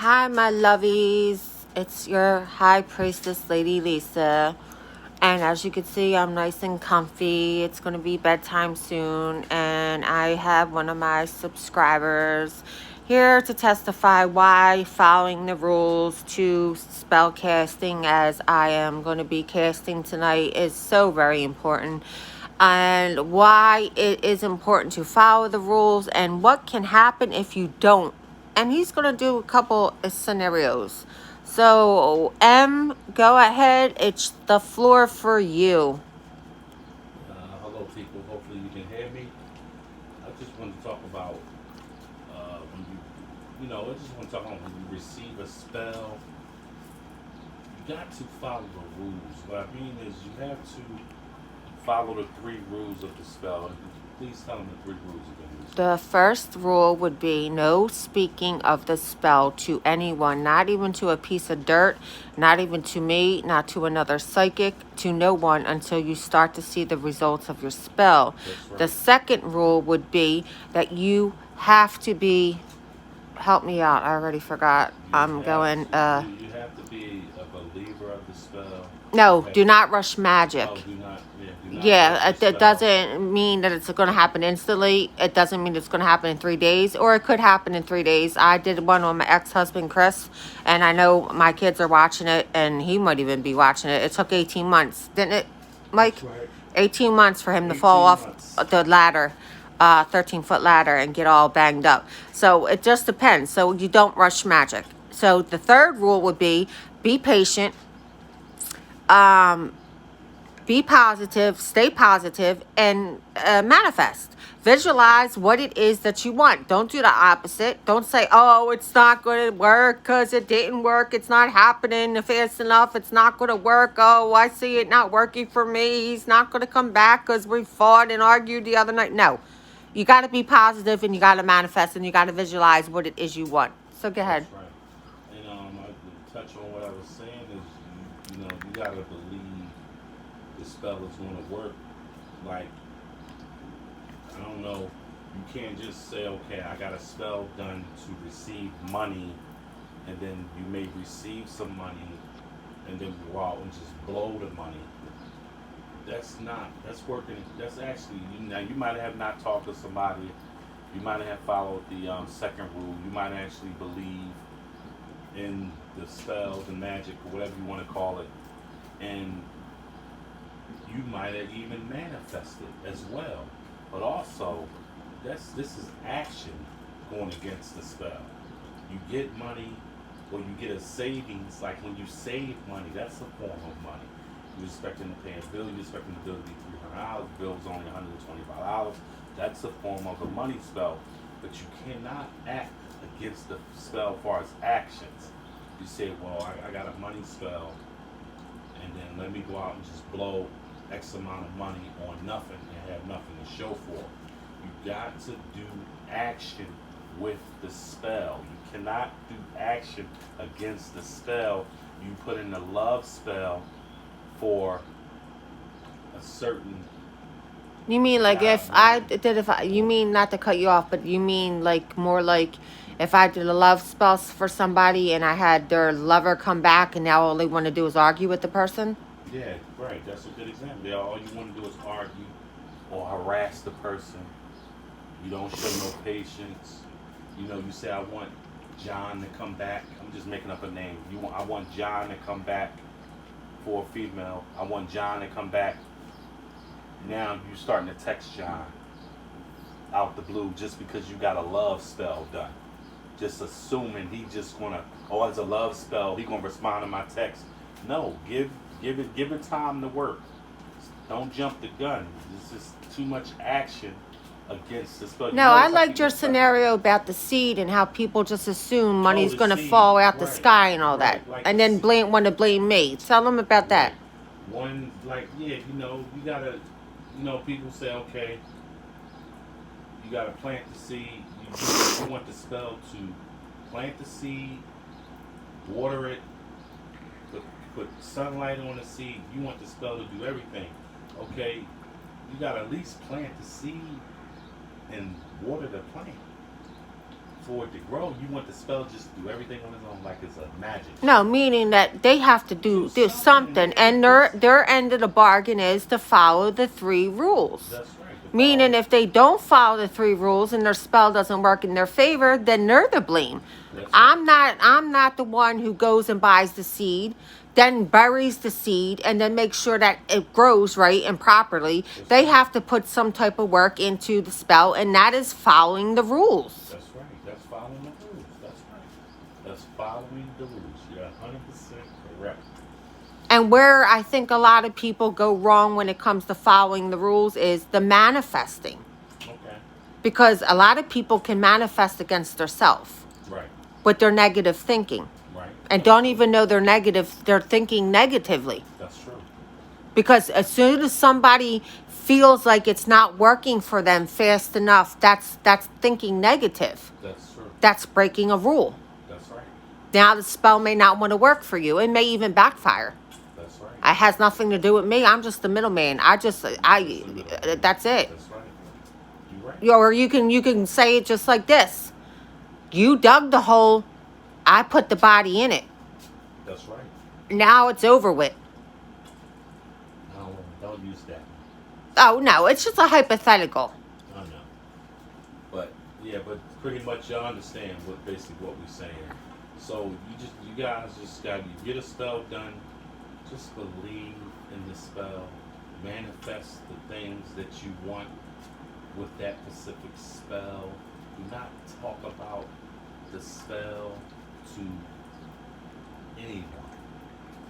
Hi, my lovies. It's your high priestess, Lady Lisa. And as you can see, I'm nice and comfy. It's going to be bedtime soon. And I have one of my subscribers here to testify why following the rules to spell casting, as I am going to be casting tonight, is so very important. And why it is important to follow the rules and what can happen if you don't. And he's going to do a couple of scenarios. So, go ahead. It's the floor for you. Hello, people. Hopefully, you can hear me. I just want to talk about when I just want to talk about when you receive a spell. You got to follow the rules. What I mean is, you have to follow the three rules of the spell. Please tell them the three rules again. The first rule would be no speaking of the spell to anyone, not even to a piece of dirt, not even to me, not to another psychic, to no one until you start to see the results of your spell. That's right. The second rule would be that you have to be, help me out, I already forgot. You I'm going, you have to be a believer of the spell. no, Okay. do not rush magic. Oh, do not Yeah, rush the it spell. doesn't mean that it's going to happen instantly. It doesn't mean it's going to happen in 3 days, or it could happen in 3 days. I did one on my ex-husband, Chris, and I know my kids are watching it, and he might even be watching it. It took 18 months, didn't it, Mike? That's right. 18 months for him to fall off the ladder, 13-foot ladder, and get all banged up. So it just depends. So you don't rush magic. So the third rule would be patient. Be positive, stay positive, and manifest. Visualize what it is that you want. Don't do the opposite. Don't say, oh, it's not going to work because it didn't work. It's not happening fast enough. It's not going to work. Oh, I see it not working for me. He's not going to come back because we fought and argued the other night. No. You got to be positive and you got to manifest and you got to visualize what it is you want. So go ahead. That's right. And I to touch on what I was saying is, you gotta believe the spell is going to work. Like, I don't know, you can't just say, okay, I got a spell done to receive money, and then you may receive some money, and then go out and just blow the money. That's working. That's actually, now you might have not talked to somebody. You might have followed the second rule. You might actually believe in the spell, the magic, or whatever you want to call it, and you might have even manifested as well. But also, this is action going against the spell. You get money, or you get a savings. Like when you save money, that's a form of money. You're expecting to pay a bill. You're expecting the bill to be $300. The bill is only $125. That's a form of a money spell. But you cannot act against the spell as far as actions. You say, well, I got a money spell, and then let me go out and just blow X amount of money on nothing and have nothing to show for it. You got to do action with the spell. You cannot do action against the spell. You put in a love spell for a certain. You mean like you mean not to cut you off, but you mean like more like if I did a love spell for somebody and I had their lover come back and now all they want to do is argue with the person? Yeah, right. That's a good example. All you want to do is argue or harass the person. You don't show no patience. You say, I want John to come back. I'm just making up a name. I want John to come back for a female. I want John to come back. Now you starting to text John out the blue just because you got a love spell done. Just assuming he just gonna, oh, it's a love spell, he gonna respond to my text. No, give it time to work. Don't jump the gun. This is too much action against the spell. No, I liked your scenario about the seed and how people just assume money's going to fall out the sky and all that. Like and then want to blame me. Tell them about that. One, you gotta, people say, okay, you gotta plant the seed. You want the spell to plant the seed, water it, put sunlight on the seed. You want the spell to do everything. Okay, you gotta at least plant the seed and water the plant for it to grow, you want the spell just to do everything on its own like it's a magic. No, meaning that they have to do something, yeah, and their end of the bargain is to follow the 3 rules. That's right. Meaning, if they don't follow the 3 rules and their spell doesn't work in their favor, then they're to blame. That's I'm not the one who goes and buys the seed, then buries the seed, and then makes sure that it grows right and properly. They have to put some type of work into the spell, and that is following the rules. That's right. That's following the rules. That's right. That's following the rules. You're 100% correct. And where I think a lot of people go wrong when it comes to following the rules is the manifesting. Okay. Because a lot of people can manifest against themselves. Right. With their negative thinking. Right. And don't even know they're thinking negatively. That's true. Because as soon as somebody feels like it's not working for them fast enough, that's thinking negative. That's true. That's breaking a rule. That's right. Now the spell may not want to work for you. It may even backfire. That's right. It has nothing to do with me. I'm just the middleman. That's it. That's right. You're right. Or you can say it just like this. You dug the hole. I put the body in it. That's right. Now it's over with. No, don't use that. Oh, no. It's just a hypothetical. I know. But pretty much y'all understand basically what we're saying. So you guys just got, you get a spell done. Just believe in the spell. Manifest the things that you want with that specific spell. Do not talk about the spell to anyone.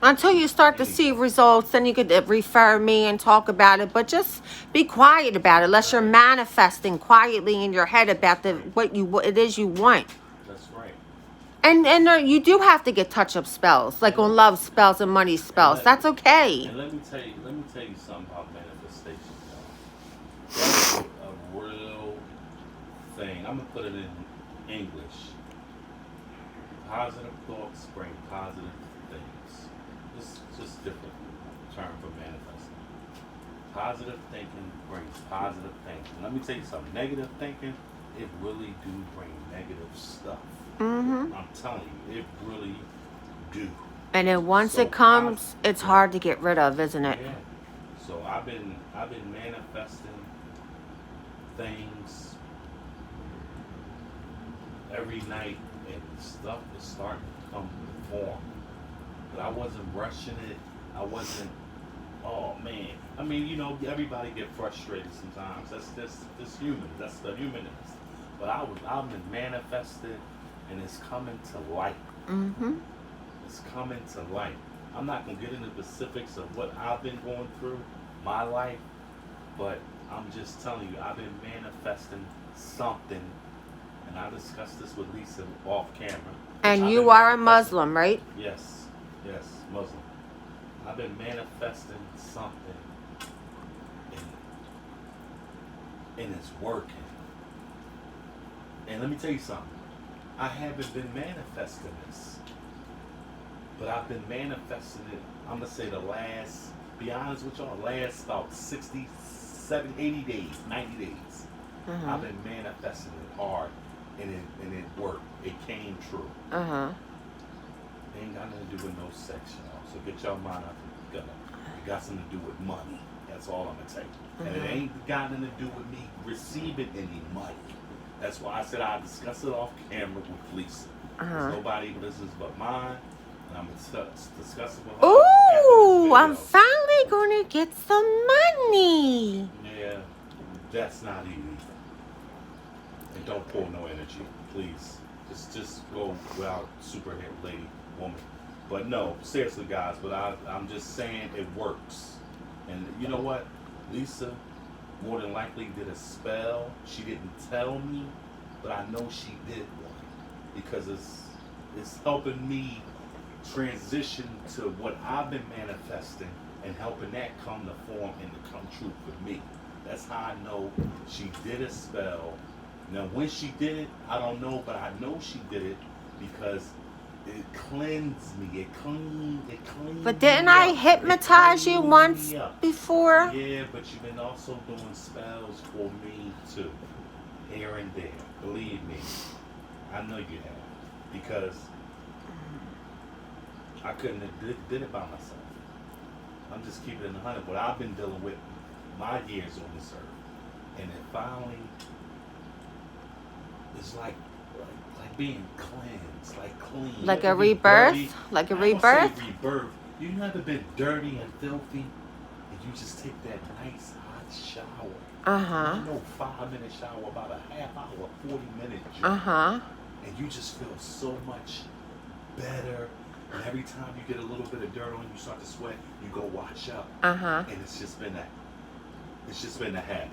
Until you start to see results, then you could refer me and talk about it. But just be quiet about it, unless you're manifesting quietly in your head about what it is you want. That's right. And you do have to get touch-up spells, like on love spells and money spells. That's okay. And let me tell you something about manifestation, y'all. That's a real thing. I'm gonna put it in English. Positive thoughts bring positive things. This is just a different term for manifesting. Positive thinking brings positive things. And let me tell you something. Negative thinking, it really do bring negative stuff. Mm-hmm. I'm telling you, it really do. And then once it comes, it's hard to get rid of, isn't it? Yeah. So I've been manifesting things every night, and stuff is starting to come to form. But I wasn't rushing it. I wasn't. Oh man. I mean, everybody get frustrated sometimes. That's human. That's the humanness. But I've been manifested, and it's coming to light. Mm-hmm. It's coming to light. I'm not gonna get into the specifics of what I've been going through, my life, but I'm just telling you, I've been manifesting something, and I discussed this with Lisa off camera. And you are a Muslim, right? Yes, Muslim. I've been manifesting something, and it's working. And let me tell you something. I haven't been manifesting this, but I've been manifesting it, I'm going to say be honest with y'all, last about 60, 70, 80 days, 90 days. Uh-huh. I've been manifesting it hard, and it worked. It came true. Uh-huh. It ain't got nothing to do with no sex, y'all. So get your mind out the gutter. It got something to do with money. That's all I'm going to tell you. And it ain't got nothing to do with me receiving any money. That's why I said I'll discuss it off camera with Lisa. There's nobody listens but mine, and I'm going to discuss it with her. Ooh, I'm finally going to get some money. Yeah, that's not easy. And don't pull no energy, please. Just go without super hit lady, woman. But no, seriously, guys, but I'm just saying it works. And you know what? Lisa more than likely did a spell. She didn't tell me, but I know she did one because it's helping me transition to what I've been manifesting and helping that come to form and to come true for me. That's how I know she did a spell. Now, when she did it, I don't know, but I know she did it because it cleansed me. It cleaned. But didn't I hypnotize you once before? Yeah, but you've been also doing spells for me too, here and there. Believe me. I know you have. Because I couldn't have did it by myself. I'm just keeping it in 100. What I've been dealing with my years on this earth. And it finally is like being cleansed, like clean. You Like have to a be dirty. rebirth? Like a I don't say rebirth? rebirth. You never been dirty and filthy, and you just take that nice hot shower. Uh-huh. You know, 5-minute shower, about a half hour, 40-minute journey, Uh-huh. and you just feel so much better. And every time you get a little bit of dirt on you, you start to sweat. You go wash up, Uh-huh. and it's just been a habit.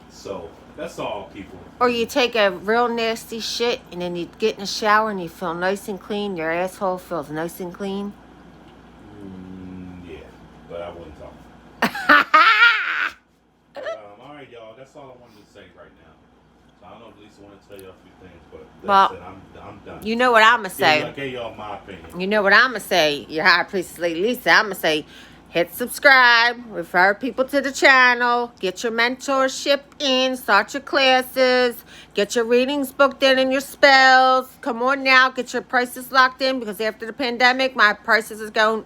So that's all, people. Or you take a real nasty shit and then you get in the shower and you feel nice and clean. Your asshole feels nice and clean. Yeah, but I wouldn't talk. All right, y'all. That's all I wanted to say right now. So I don't know if Lisa want to tell you a few things, but that's it. I'm done. You know what I'm going to say. I gave y'all my opinion. You know what I'm going to say. Your high priestess lady Lisa. I'm going to say, hit subscribe, refer people to the channel, get your mentorship in, start your classes, get your readings booked in and your spells. Come on now, get your prices locked in because after the pandemic, my prices is going